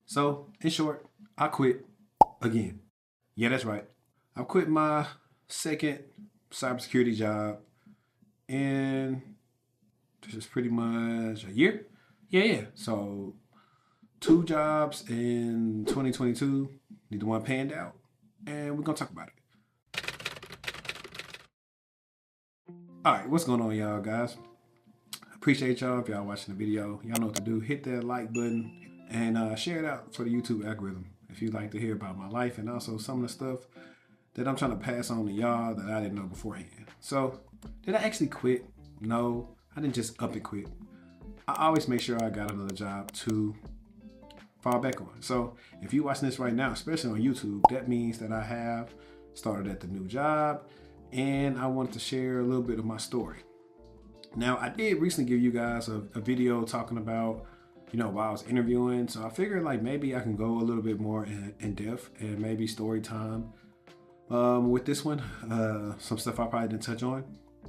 So, in short, I quit again. Yeah, that's right. I quit my second cybersecurity job in this is pretty much a year. Yeah. So, two jobs in 2022, neither one panned out, and we're gonna talk about it. All right, what's going on, y'all, guys? Appreciate y'all if y'all watching the video. Y'all know what to do. Hit that like button and share it out for the YouTube algorithm if you'd like to hear about my life and also some of the stuff that I'm trying to pass on to y'all that I didn't know beforehand. So, did I actually quit? No, I didn't just up and quit. I always make sure I got another job to fall back on. So, if you're watching this right now, especially on YouTube, that means that I have started at the new job and I wanted to share a little bit of my story. Now, I did recently give you guys a video talking about, while I was interviewing. So I figured like maybe I can go a little bit more in depth and maybe story time with this one. Some stuff I probably didn't touch on.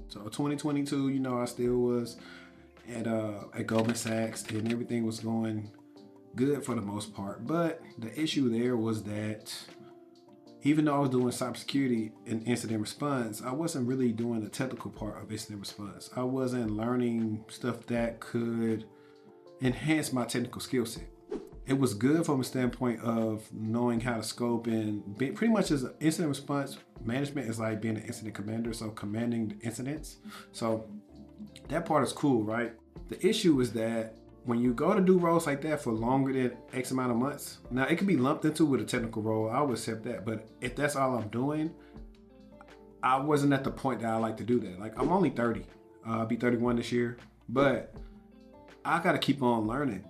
So 2022, I still was at Goldman Sachs and everything was going good for the most part. But the issue there was that even though I was doing cybersecurity and incident response, I wasn't really doing the technical part of incident response. I wasn't learning stuff that could enhance my technical skill set. It was good from a standpoint of knowing how to scope and pretty much as an incident response management is like being an incident commander, so commanding the incidents. So that part is cool, right? The issue is that when you go to do roles like that for longer than X amount of months, now it can be lumped into with a technical role. I would accept that. But if that's all I'm doing, I wasn't at the point that I like to do that. Like I'm only 30. I'll be 31 this year. But I got to keep on learning.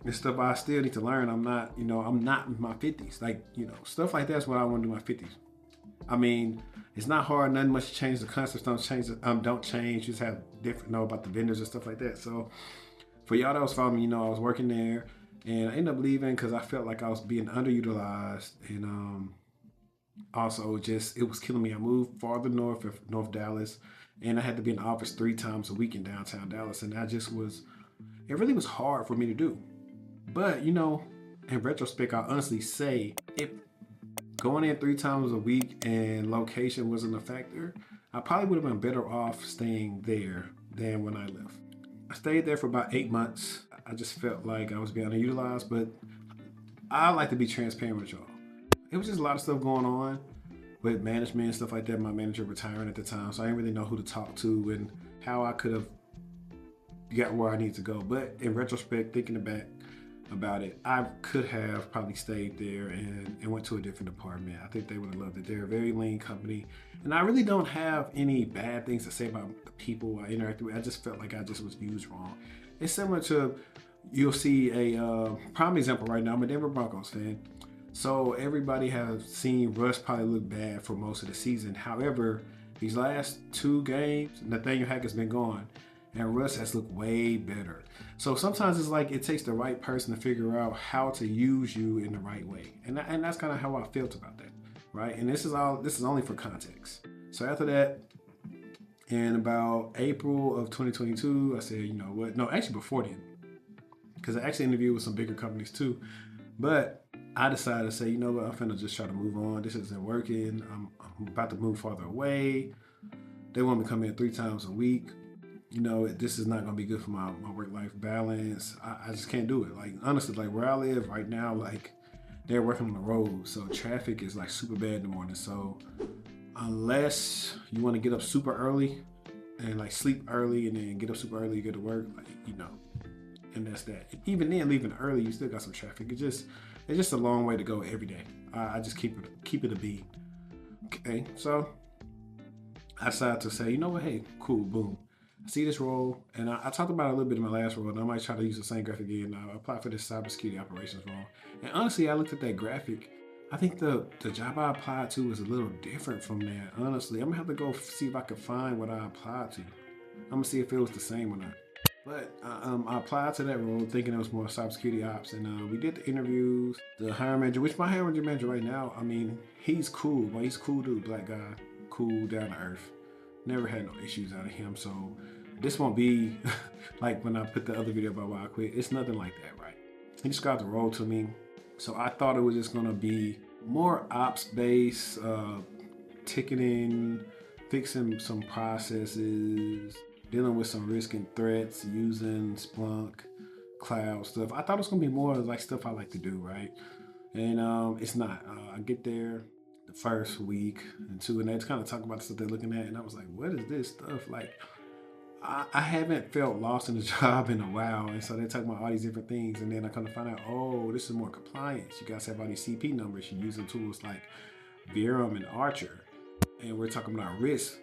And stuff I still need to learn. I'm not in my 50s. Like, stuff like that's what I want to do in my 50s. I mean, it's not hard. Nothing much to change. The concepts don't change. Don't change. Just have different know about the vendors and stuff like that. So for y'all that was following me, I was working there and I ended up leaving because I felt like I was being underutilized and also just it was killing me. I moved farther north of North Dallas and I had to be in the office 3 times a week in downtown Dallas, and it really was hard for me to do. But in retrospect, I honestly say if going in 3 times a week and location wasn't a factor, I probably would have been better off staying there than when I left. I stayed there for about 8 months. I just felt like I was being underutilized, but I like to be transparent with y'all. It was just a lot of stuff going on with management and stuff like that. My manager retiring at the time, so I didn't really know who to talk to and how I could have got where I need to go. But in retrospect, thinking back about it, I could have probably stayed there and went to a different department. I think they would have loved it. They're a very lean company. And I really don't have any bad things to say about the people I interacted with. I just felt like I just was used wrong. It's similar to, you'll see a prime example right now. I'm a Denver Broncos fan. So everybody has seen Russ probably look bad for most of the season. However, these last 2 games, Nathaniel Hackett's been gone. And Russ has looked way better. So sometimes it's like it takes the right person to figure out how to use you in the right way. And that's kind of how I felt about that, right? And this is only for context. So after that, in about April of 2022, I said, you know what? No, actually before then, because I actually interviewed with some bigger companies too. But I decided to say, you know what? I'm finna just try to move on. This isn't working. I'm about to move farther away. They want me to come in 3 times a week. This is not going to be good for my work-life balance. I just can't do it. Like, honestly, like where I live right now, like they're working on the road. So traffic is like super bad in the morning. So unless you want to get up super early and like sleep early and then get up super early, you go to work, like, and that's that. Even then, leaving early, you still got some traffic. It's just a long way to go every day. I just keep it a beat. Okay. So I decided to say, you know what? Hey, cool. Boom. I see this role, and I talked about it a little bit in my last role, and I might try to use the same graphic again. I applied for this cybersecurity operations role. And honestly, I looked at that graphic. I think the job I applied to was a little different from that. Honestly, I'm gonna have to go see if I can find what I applied to. I'm gonna see if it was the same or not. But I applied to that role thinking it was more cybersecurity ops, and we did the interviews. The hiring manager, which my hiring manager right now, I mean, he's cool, but he's a cool dude, black guy, cool, down to earth. Never had no issues out of him, so this won't be like when I put the other video about why I quit. It's nothing like that, right? he described the role to me. So I thought it was just gonna be more ops based, ticketing, fixing some processes, dealing with some risk and threats, using Splunk, cloud stuff. I thought it was gonna be more like stuff I like to do, right? And it's not. I get there the first week and two, and they just kind of talk about the stuff they're looking at, and I was like, "What is this stuff?" Like, I haven't felt lost in the job in a while, and so they're talking about all these different things, and then I kind of find out, oh, this is more compliance. You guys have all these CP numbers. You're using tools like Verum and Archer, and we're talking about risk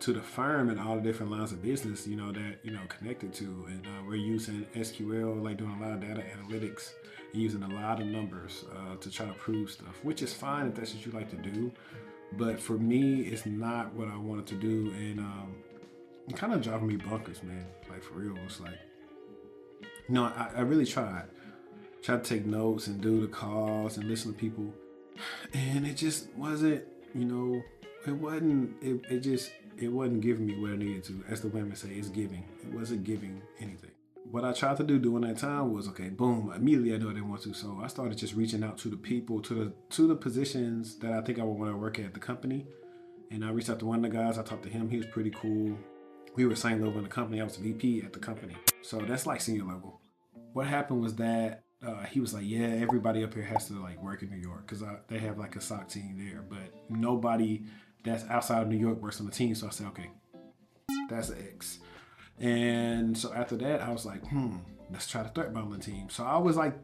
to the firm and all the different lines of business, that connected to, and we're using SQL, like doing a lot of data analytics, and using a lot of numbers to try to prove stuff, which is fine if that's what you like to do, but for me, it's not what I wanted to do, and it kind of driving me bonkers, man. Like, for real, it's like, I really tried to take notes and do the calls and listen to people, and it just wasn't, it wasn't giving me what I needed to. As the women say, it's giving. It wasn't giving anything. What I tried to do during that time was, okay, boom, immediately I knew I didn't want to. So I started just reaching out to the people, to the positions that I think I would want to work at the company. And I reached out to one of the guys. I talked to him. He was pretty cool. We were same level in the company. I was VP at the company. So that's like senior level. What happened was that he was like, yeah, everybody up here has to like work in New York because they have like a SOC team there, but nobody that's outside of New York works on the team. So I said, okay, that's an X. And so after that, I was like, let's try the threat modeling team. So I was like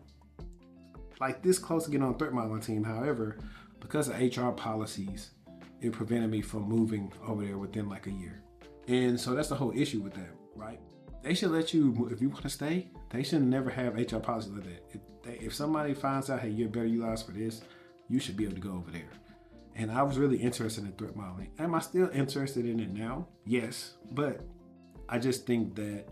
this close to getting on the threat modeling team. However, because of HR policies, it prevented me from moving over there within like a year. And so that's the whole issue with that, right? They should let you, if you want to stay, they should never have HR policies like that. If somebody finds out, hey, you're better utilized for this, you should be able to go over there. And I was really interested in threat modeling. Am I still interested in it now? Yes, but I just think that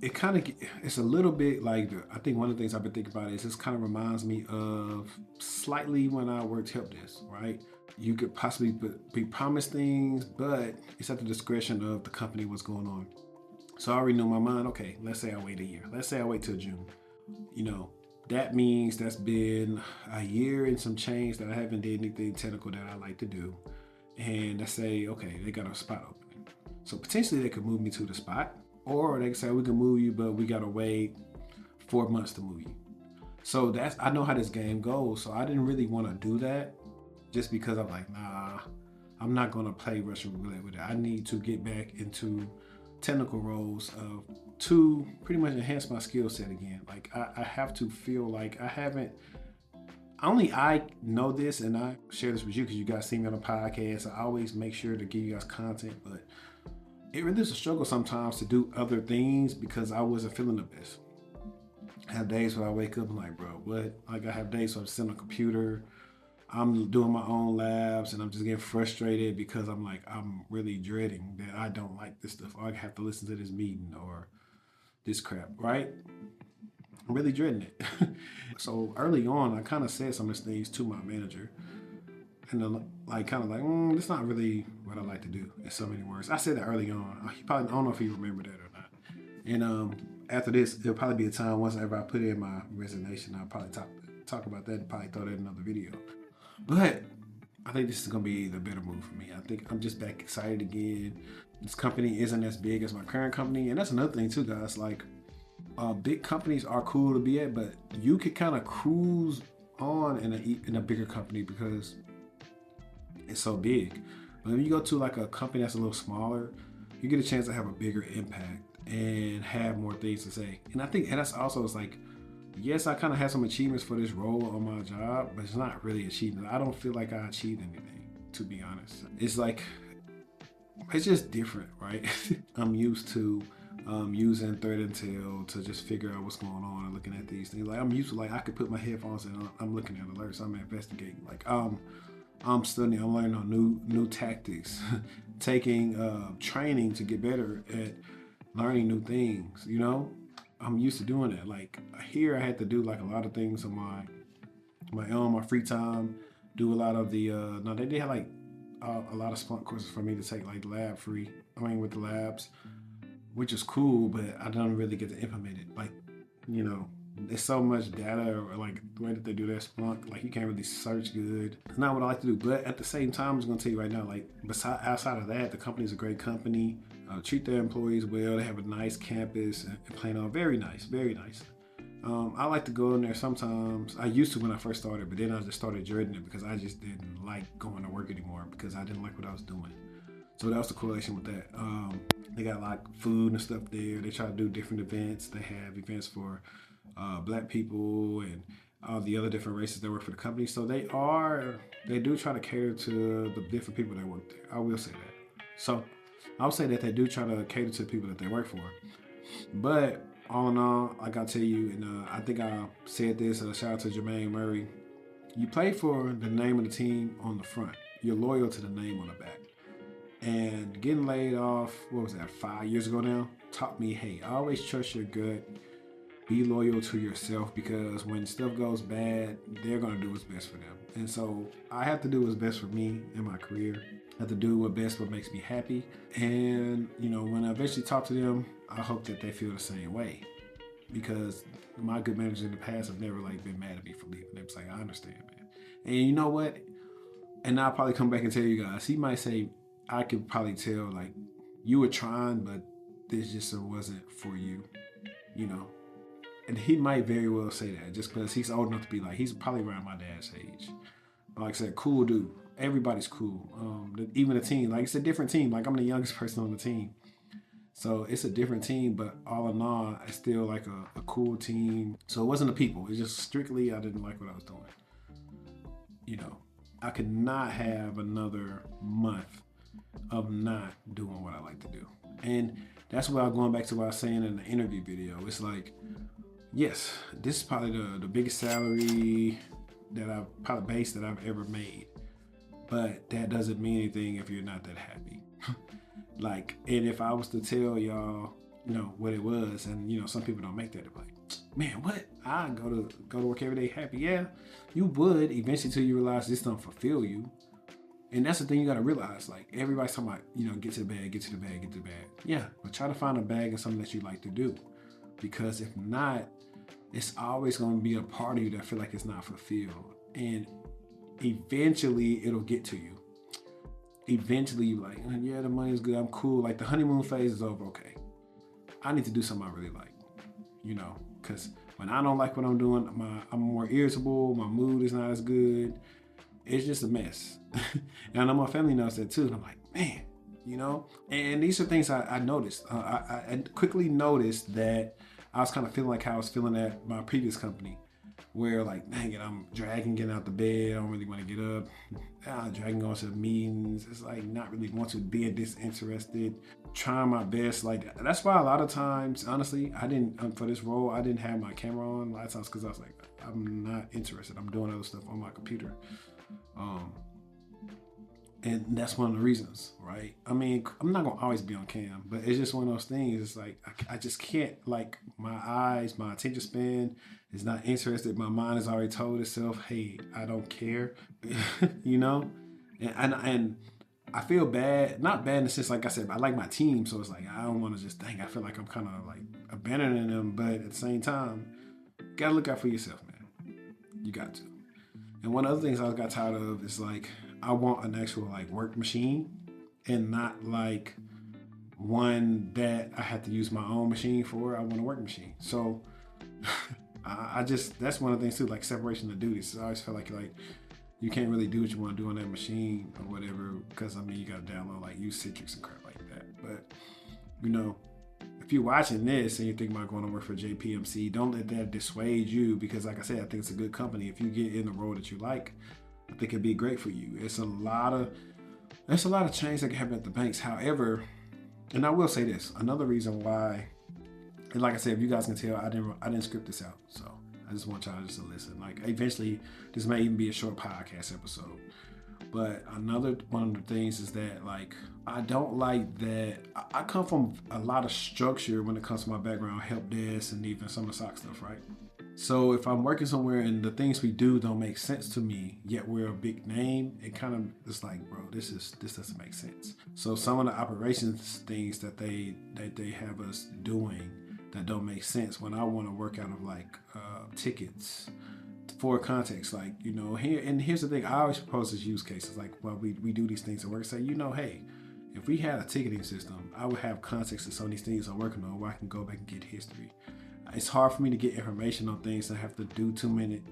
it's a little bit like, I think one of the things I've been thinking about is this kind of reminds me of slightly when I worked help desk, right? You could possibly be promised things, but it's at the discretion of the company what's going on. So I already know in my mind, okay, let's say I wait a year. Let's say I wait till June. That means that's been a year and some change that I haven't did anything technical that I like to do. And let's say, okay, they got a spot opening. So potentially they could move me to the spot, or they could say we can move you, but we gotta wait 4 months to move you. So I know how this game goes. So I didn't really want to do that just because I'm like, nah, I'm not gonna play Russian roulette with it. I need to get back into technical roles to pretty much enhance my skill set again. Like I have to feel like I know this, and I share this with you because you guys see me on a podcast. I always make sure to give you guys content, but it really is a struggle sometimes to do other things because I wasn't feeling the best. I have days where I wake up and like, bro, what? Like I have days where I'm sitting on a computer, I'm doing my own labs, and I'm just getting frustrated because I'm really dreading that I don't like this stuff, or I have to listen to this meeting or this crap, right? I'm really dreading it. So early on, I kind of said some of these things to my manager, and it's not really what I like to do in so many words. I said that early on. I don't know if he remembered that or not. And after this, it'll probably be a time once ever I put in my resignation, I'll probably talk about that and probably throw that in another video. But I think this is going to be the better move for me. I think I'm just back excited again. This company isn't as big as my current company. And that's another thing too, guys. Like, big companies are cool to be at, but you could kind of cruise on in a bigger company because it's so big. But if you go to like a company that's a little smaller, you get a chance to have a bigger impact and have more things to say. And I think, and that's also, it's like, yes, I kind of had some achievements for this role on my job, but it's not really achievement. I don't feel like I achieved anything, to be honest. It's like, it's just different, right? I'm used to using threat intel to just figure out what's going on and looking at these things. Like I'm used to, like I could put my headphones in, I'm looking at alerts, I'm investigating. Like I'm studying, I'm learning on new tactics, taking training to get better at learning new things, I'm used to doing that. Like here I had to do like a lot of things on my own, my free time, do a lot of the, they did have like a lot of Splunk courses for me to take, like lab free, with the labs, which is cool, but I don't really get to implement it. Like, there's so much data, or like the way that they do their Splunk, like you can't really search good. It's not what I like to do. But at the same time, I'm just gonna tell you right now, like outside of that, the company's a great company. Treat their employees well. They have a nice campus and Plano. Very nice, very nice. I like to go in there sometimes. I used to when I first started, but then I just started dreading it because I just didn't like going to work anymore because I didn't like what I was doing. So that was the correlation with that. They got like food and stuff there. They try to do different events. They have events for black people and all the other different races that work for the company. So they do try to cater to the different people that work there. I will say that. So I would say that they do try to cater to the people that they work for. But all in all, I gotta tell you, and I think I said this, shout out to Jermaine Murray. You play for the name of the team on the front. You're loyal to the name on the back. And getting laid off, what was that, 5 years ago now, taught me, hey, always trust your gut. Be loyal to yourself, because when stuff goes bad, they're going to do what's best for them. And so I have to do what's best for me in my career. I have to do what makes me happy. And, when I eventually talk to them, I hope that they feel the same way. Because my good managers in the past have never been mad at me for leaving. They're like, I understand, man. And you know what? And I'll probably come back and tell you guys, he might say, I could probably tell, you were trying, but this just wasn't for you, And he might very well say that just because he's old enough to be he's probably around my dad's age. But like I said, cool dude. Everybody's cool. Even the team, it's a different team. I'm the youngest person on the team. So it's a different team, but all in all, it's still a cool team. So it wasn't the people. It's just strictly I didn't like what I was doing. I could not have another month of not doing what I like to do. And that's why I'm going back to what I was saying in the interview video. It's yes, this is probably the biggest salary base that I've ever made. But that doesn't mean anything if you're not that happy. And if I was to tell y'all, what it was, and some people don't make that, they're like, man, what? I go to work every day happy. Yeah, you would eventually till you realize this don't fulfill you. And that's the thing you got to realize. Everybody's talking about, get to the bag, get to the bag, get to the bag. Yeah, but try to find a bag in something that you like to do. Because if not, it's always going to be a part of you that feel like it's not fulfilled. And eventually it'll get to you. Eventually you're like, yeah, the money's good, I'm cool. The honeymoon phase is over, okay. I need to do something I really like, because when I don't like what I'm doing, I'm more irritable, my mood is not as good. It's just a mess. And I know my family knows that too. And I'm like, man, and these are things I noticed. I quickly noticed that I was kind of feeling like how I was feeling at my previous company, where dang it, I'm dragging getting out the bed. I don't really want to get up. Dragging going to the meetings. It's not really want to be disinterested. Trying my best. That's why a lot of times, honestly, I didn't, for this role, I didn't have my camera on a lot of times because I was I'm not interested. I'm doing other stuff on my computer. And that's one of the reasons, right? I mean, I'm not gonna always be on cam, but it's just one of those things. It's I just can't, my eyes, my attention span is not interested. My mind has already told itself, hey, I don't care, And I feel bad, not bad in the sense, like I said, I like my team, so it's I don't want to just, I feel like I'm kind of abandoning them, but at the same time, you gotta look out for yourself, man. You got to. And one of the things I got tired of is I want an actual work machine and not one that I have to use my own machine for. I want a work machine. So that's one of the things too, separation of duties. I always feel like you can't really do what you want to do on that machine or whatever, because you got to download use Citrix and crap like that. But if you're watching this and you're thinking about going to work for JPMC, don't let that dissuade you, because like I said, I think it's a good company. If you get in the role that you like, I think it'd be great for you. There's a lot of change that can happen at the banks. However, and I will say this, another reason why, and like I said, if you guys can tell, I didn't script this out, so I just want y'all just to listen. Eventually, this may even be a short podcast episode. But another one of the things is that I don't like that. I come from a lot of structure when it comes to my background, help desk, and even some of the SOC stuff, right? So if I'm working somewhere and the things we do don't make sense to me, yet we're a big name, it kind of is bro, this doesn't make sense. So some of the operations things that they have us doing that don't make sense when I want to work out of like tickets. For context, like, you know, here's the thing, I always propose these use cases, like while we do these things at work, say, you know, hey, if we had a ticketing system, I would have context to some of these things I'm working on where I can go back and get history. It's hard for me to get information on things. I have to do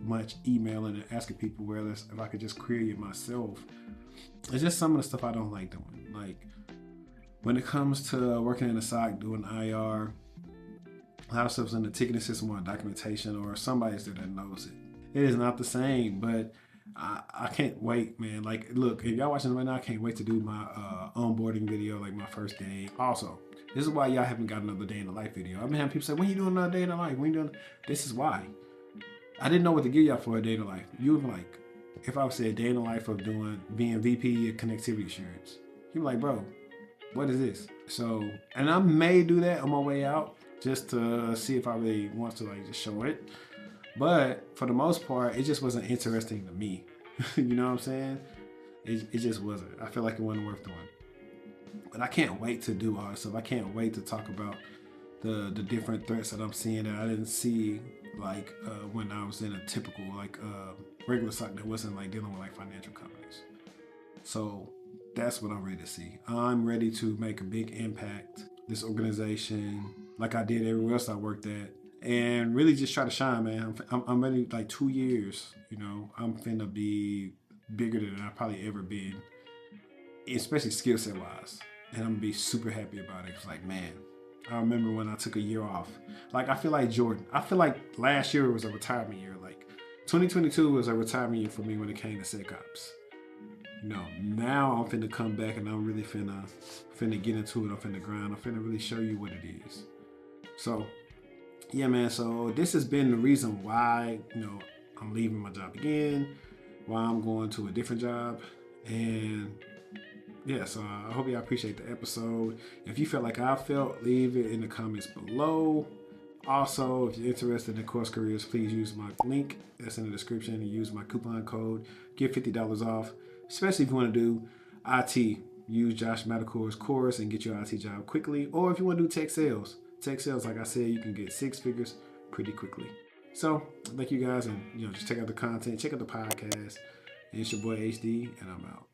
much emailing and asking people, whereas if I could just query it myself. It's just some of the stuff I don't like doing. Like when it comes to working in a SOC, doing IR, a lot of stuff's in the ticketing system or documentation, or somebody's there that knows it. It is not the same, but I can't wait, man. Like, look, if y'all watching right now, I can't wait to do my onboarding video, like my first day. Also, this is why y'all haven't got another day in the life video. I've been having people say, when you doing another day in the life? When you doing? This is why. I didn't know what to give y'all for a day in the life. You would be like, if I would say a day in the life of being VP of connectivity assurance, you'd be like, bro, what is this? So, and I may do that on my way out just to see if I really want to like just show it. But for the most part, it just wasn't interesting to me. You know what I'm saying? It just wasn't. I feel like it wasn't worth doing. But I can't wait to do all this stuff. I can't wait to talk about the different threats that I'm seeing that I didn't see like when I was in a typical like regular site that wasn't like dealing with like financial companies. So that's what I'm ready to see. I'm ready to make a big impact. This organization, like I did everywhere else I worked at, and really just try to shine, man. I'm ready, like 2 years, you know, I'm finna be bigger than I've probably ever been, especially skill set wise. And I'm gonna be super happy about it. It's like, man, I remember when I took a year off. Like, I feel like Jordan. I feel like last year was a retirement year. Like, 2022 was a retirement year for me when it came to SecOps. You know, now I'm finna come back and I'm really finna get into it. I'm finna grind. I'm finna really show you what it is. So, yeah, man. So this has been the reason why, you know, I'm leaving my job again, why I'm going to a different job. And yeah, so I hope y'all appreciate the episode. If you felt like I felt, leave it in the comments below. Also, if you're interested in course careers, please use my link that's in the description and use my coupon code. Get $50 off, especially if you want to do IT. Use Josh Madakor's course and get your IT job quickly. Or if you want to do tech sales, like I said, you can get 6 figures pretty quickly. So, thank you guys, and you know, just check out the content, check out the podcast. And it's your boy HD, and I'm out.